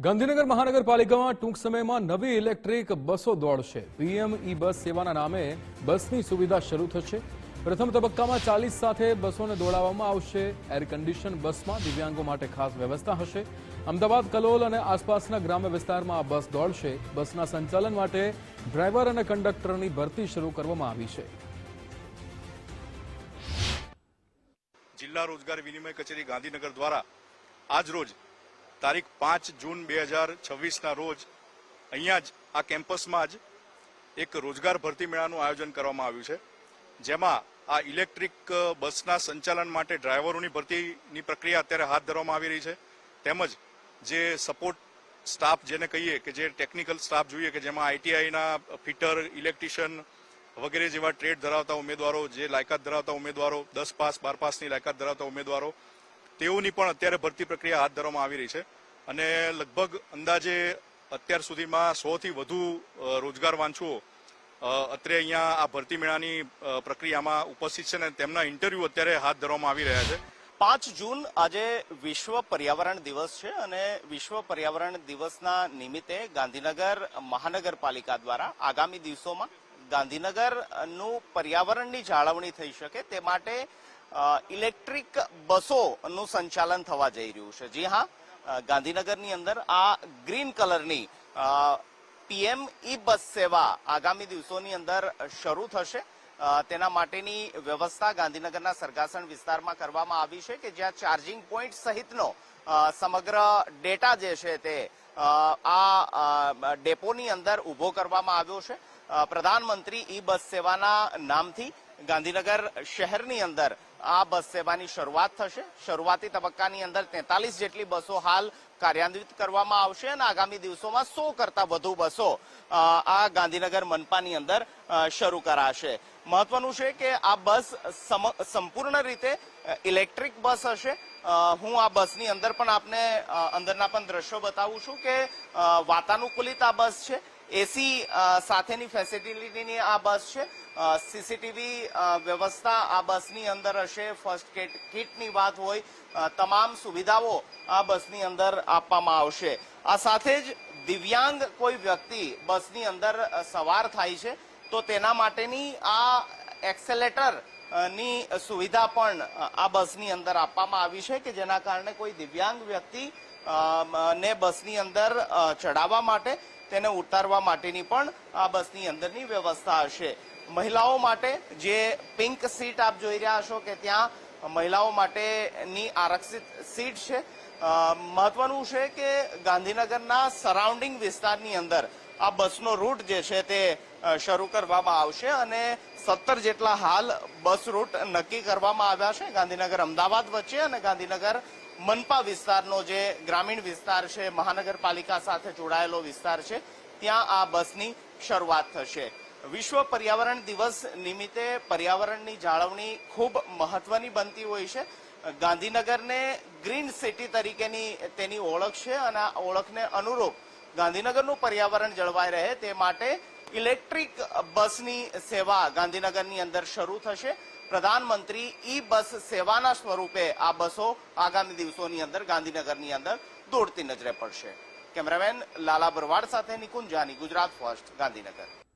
ગાંધીનગર મહાનગરપાલિકામાં ટૂંક સમયમાં નવી ઇલેક્ટ્રિક બસો દોડશે। પીએમ ઈ બસ સેવાના નામે બસની સુવિધા શરૂ થશે। પ્રથમ તબક્કામાં 40 સાથે બસોને દોડાવવામાં આવશે। એર કન્ડિશન બસમાં દિવ્યાંગો માટે ખાસ વ્યવસ્થા હશે। અમદાવાદ, કલોલ અને આસપાસના ગ્રામ્ય વિસ્તારમાં આ બસ દોડશે। બસના સંચાલન માટે ડ્રાઈવર અને કંડક્ટરની ભરતી શરૂ કરવામાં આવી છે। જિલ્લા રોજગાર વિનિમય કચેરી ગાંધીનગર દ્વારા આજ રોજ તારીખ 5 જૂન 2026 રોજ અહીંયા જ આ કેમ્પસમાં જ એક રોજગાર ભરતી મેળાનું આયોજન કરવામાં આવ્યું છે, જેમાં આ ઇલેક્ટ્રિક બસના સંચાલન માટે ડ્રાઈવરોની ભરતીની પ્રક્રિયા અત્યારે હાથ ધરવામાં આવી રહી છે। તેમજ જે સપોર્ટ સ્ટાફ જેને કહીએ કે જે ટેકનિકલ સ્ટાફ જોઈએ કે જેમાં આઈટીઆઈના ફિટર, ઇલેક્ટ્રિશિયન વગેરે જેવા ટ્રેડ ધરાવતા ઉમેદવારો, જે લાયકાત ધરાવતા ઉમેદવારો, 10 પાસ 12 પાસની લાયકાત ધરાવતા ઉમેદવારો, તેઓની પણ અત્યારે ભરતી પ્રક્રિયા હાથ ધરવામાં આવી રહી છે અને લગભગ અંદાજે અત્યાર સુધીમાં 100 થી વધુ રોજગાર વાંચુઓ અત્યારે અહીંયા આ ભરતી મેળાની પ્રક્રિયામાં ઉપસ્થિત છે અને તેમના ઇન્ટરવ્યુ અત્યારે હાથ ધરવામાં આવી રહ્યા છે। 5 જૂન આજે વિશ્વ પર્યાવરણ દિવસ છે અને વિશ્વ પર્યાવરણ દિવસના નિમિત્તે ગાંધીનગર મહાનગરપાલિકા દ્વારા આગામી દિવસોમાં ગાંધીનગરનું પર્યાવરણની જાળવણી થઈ શકે તે માટે ઇલેક્ટ્રિક બસોનું સંચાલન થવા જઈ રહ્યું છે। જી હા, ગાંધીનગરની અંદર આ ગ્રીન કલરની પીએમ ઈ બસ સેવા આગામી દિવસોની અંદર શરૂ થશે। તેના માટેની વ્યવસ્થા ગાંધીનગરના સરગાસણ વિસ્તારમાં કરવામાં આવી છે કે જ્યાં ચાર્જિંગ પોઈન્ટ સહિતનો સમગ્ર ડેટા જે છે તે આ ડેપોની અંદર ઉભો કરવામાં આવ્યો છે। પ્રધાનમંત્રી ઈ બસ સેવાના નામથી ગાંધીનગર શહેરની અંદર આ બસ સેવાની શરૂઆત થશે। શરૂઆતી તબક્કાની અંદર 43 જેટલી બસો હાલ કાર્યાન્વિત કરવામાં આવશે અને આગામી દિવસોમાં 100 કરતા વધુ બસો આ ગાંધીનગર મનપાની અંદર શરૂ કરાશે। મહત્વનું છે કે આ બસ સંપૂર્ણ રીતે ઇલેક્ટ્રિક બસ હશે। હું આ બસની અંદર પણ આપને અંદરના પણ દ્રશ્યો બતાવું છું કે વાતાનુકૂલિત આ બસ છે, એસી સાથેની ફેસિલિટીની આ બસ છે, સીસીટીવી વ્યવસ્થા આ બસની અંદર હશે, ફર્સ્ટ કિટની વાત હોય, તમામ સુવિધાઓ આ બસની અંદર આપવામાં આવશે। આ સાથે જ દિવ્યાંગ કોઈ વ્યક્તિ બસની અંદર સવાર થાય છે તો તેના માટેની આ એક્સેલેટર ની સુવિધા પણ આ બસની અંદર આપવામાં આવી છે કે જેના કારણે કોઈ દિવ્યાંગ વ્યક્તિ ને બસની અંદર ચડાવવા માટે, તેને ઉતારવા માટેની પણ આ બસની અંદરની વ્યવસ્થા હશે। મહિલાઓ માટે જે પિંક સીટ આપ જોઈ રહ્યા છો કે ત્યાં મહિલાઓ માટેની આરક્ષિત સીટ છે। મહત્વનું છે કે ગાંધીનગરના સરાઉન્ડિંગ વિસ્તારની અંદર આ બસનો રૂટ જે છે તે શરૂ કરવામાં આવશે અને 17 જેટલા હાલ બસ રૂટ નક્કી કરવામાં આવ્યા છે ગાંધીનગર અમદાવાદ વચ્ચે અને ગાંધીનગર મનપા વિસ્તારનો જે ગ્રામીણ વિસ્તાર છે, મહાનગરપાલિકા સાથે જોડાયેલો વિસ્તાર છે, ત્યાં આ બસની શરૂઆત થશે। વિશ્વ પર્યાવરણ દિવસ નિમિત્તે પર્યાવરણની જાળવણી ખૂબ મહત્વની બનતી હોય છે। ગાંધીનગરને ગ્રીન સિટી તરીકેની તેની ઓળખ છે અને આ ઓળખને અનુરૂપ ગાંધીનગરનું પર્યાવરણ જળવાઈ રહે તે માટે ઇલેક્ટ્રિક બસની સેવા ગાંધીનગરની અંદર શરૂ થશે। પ્રધાનમંત્રી ઈ બસ સેવાના સ્વરૂપે આ બસો આગામી દિવસોની અંદર ગાંધીનગરની અંદર દોડતી નજરે પડશે। કેમેરામેન લાલા બરવાડ સાથે નિકુંજ જાની, ગુજરાત ફર્સ્ટ, ગાંધીનગર।